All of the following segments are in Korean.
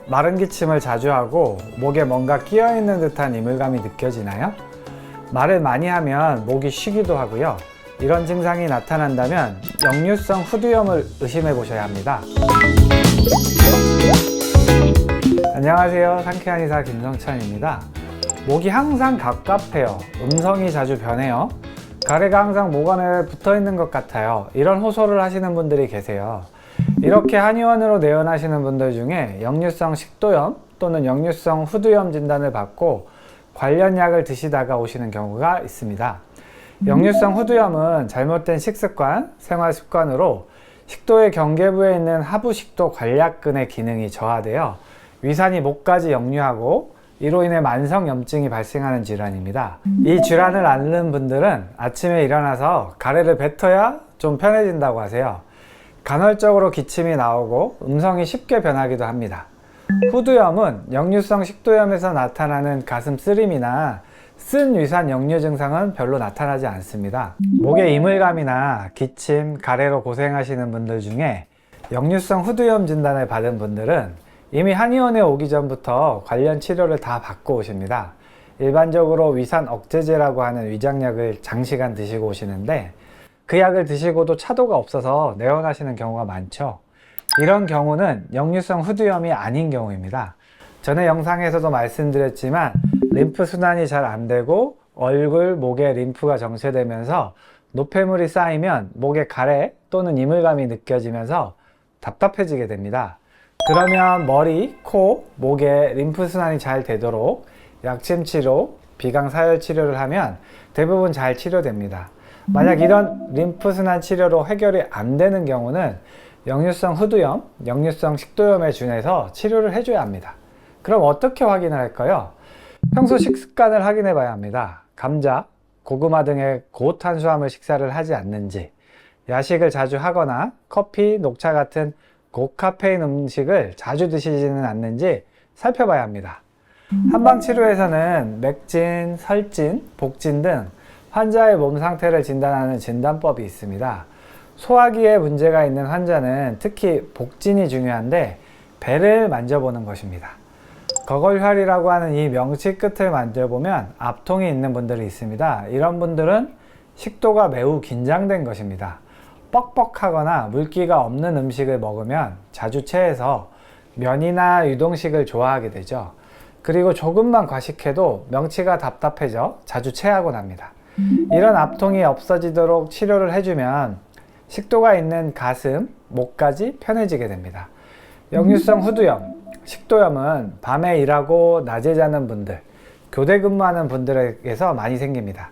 마른 기침을 자주 하고 목에 뭔가 끼어있는 듯한 이물감이 느껴지나요? 말을 많이 하면 목이 쉬기도 하고요. 이런 증상이 나타난다면 역류성 후두염을 의심해 보셔야 합니다. 안녕하세요. 상쾌한 의사 김성찬입니다. 목이 항상 갑갑해요. 음성이 자주 변해요. 가래가 항상 목 안에 붙어 있는 것 같아요. 이런 호소를 하시는 분들이 계세요. 이렇게 한의원으로 내원하시는 분들 중에 역류성 식도염 또는 역류성 후두염 진단을 받고 관련 약을 드시다가 오시는 경우가 있습니다. 역류성 후두염은 잘못된 식습관, 생활 습관으로 식도의 경계부에 있는 하부식도 관략근의 기능이 저하되어 위산이 목까지 역류하고 이로 인해 만성염증이 발생하는 질환입니다. 이 질환을 앓는 분들은 아침에 일어나서 가래를 뱉어야 좀 편해진다고 하세요. 간헐적으로 기침이 나오고 음성이 쉽게 변하기도 합니다. 후두염은 역류성 식도염에서 나타나는 가슴 쓰림이나 쓴 위산 역류 증상은 별로 나타나지 않습니다. 목에 이물감이나 기침, 가래로 고생하시는 분들 중에 역류성 후두염 진단을 받은 분들은 이미 한의원에 오기 전부터 관련 치료를 다 받고 오십니다. 일반적으로 위산 억제제라고 하는 위장약을 장시간 드시고 오시는데 그 약을 드시고도 차도가 없어서 내원하시는 경우가 많죠. 이런 경우는 역류성 후두염이 아닌 경우입니다. 전에 영상에서도 말씀드렸지만 림프 순환이 잘 안 되고 얼굴, 목에 림프가 정체되면서 노폐물이 쌓이면 목에 가래 또는 이물감이 느껴지면서 답답해지게 됩니다. 그러면 머리, 코, 목에 림프 순환이 잘 되도록 약침 치료, 비강 사열 치료를 하면 대부분 잘 치료됩니다. 만약 이런 림프 순환 치료로 해결이 안 되는 경우는 역류성 후두염, 역류성 식도염에 준해서 치료를 해줘야 합니다. 그럼 어떻게 확인을 할까요? 평소 식습관을 확인해 봐야 합니다. 감자, 고구마 등의 고탄수화물 식사를 하지 않는지, 야식을 자주 하거나 커피, 녹차 같은 고카페인 음식을 자주 드시지는 않는지 살펴봐야 합니다. 한방치료에서는 맥진, 설진, 복진 등 환자의 몸 상태를 진단하는 진단법이 있습니다. 소화기에 문제가 있는 환자는 특히 복진이 중요한데 배를 만져보는 것입니다. 거골혈이라고 하는 이 명치 끝을 만져보면 압통이 있는 분들이 있습니다. 이런 분들은 식도가 매우 긴장된 것입니다. 뻑뻑하거나 물기가 없는 음식을 먹으면 자주 체해서 면이나 유동식을 좋아하게 되죠. 그리고 조금만 과식해도 명치가 답답해져 자주 체하곤 합니다. 이런 압통이 없어지도록 치료를 해주면 식도가 있는 가슴, 목까지 편해지게 됩니다. 역류성 후두염, 식도염은 밤에 일하고 낮에 자는 분들, 교대 근무하는 분들에게서 많이 생깁니다.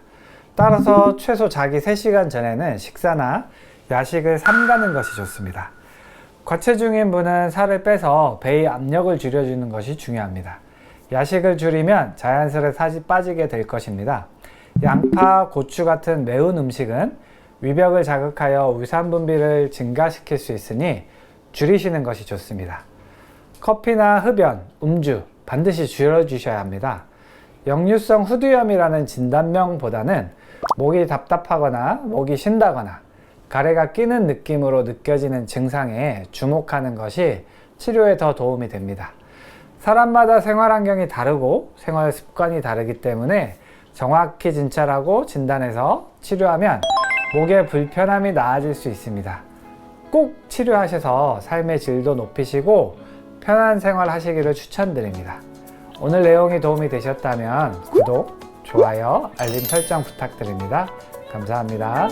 따라서 최소 자기 3시간 전에는 식사나 야식을 삼가는 것이 좋습니다. 과체중인 분은 살을 빼서 배의 압력을 줄여주는 것이 중요합니다. 야식을 줄이면 자연스레 살이 빠지게 될 것입니다. 양파, 고추 같은 매운 음식은 위벽을 자극하여 위산 분비를 증가시킬 수 있으니 줄이시는 것이 좋습니다. 커피나 흡연, 음주 반드시 줄여주셔야 합니다. 역류성 후두염이라는 진단명보다는 목이 답답하거나 목이 쉰다거나 가래가 끼는 느낌으로 느껴지는 증상에 주목하는 것이 치료에 더 도움이 됩니다. 사람마다 생활 환경이 다르고 생활 습관이 다르기 때문에 정확히 진찰하고 진단해서 치료하면 목의 불편함이 나아질 수 있습니다. 꼭 치료하셔서 삶의 질도 높이시고 편한 생활 하시기를 추천드립니다. 오늘 내용이 도움이 되셨다면 구독, 좋아요, 알림 설정 부탁드립니다. 감사합니다.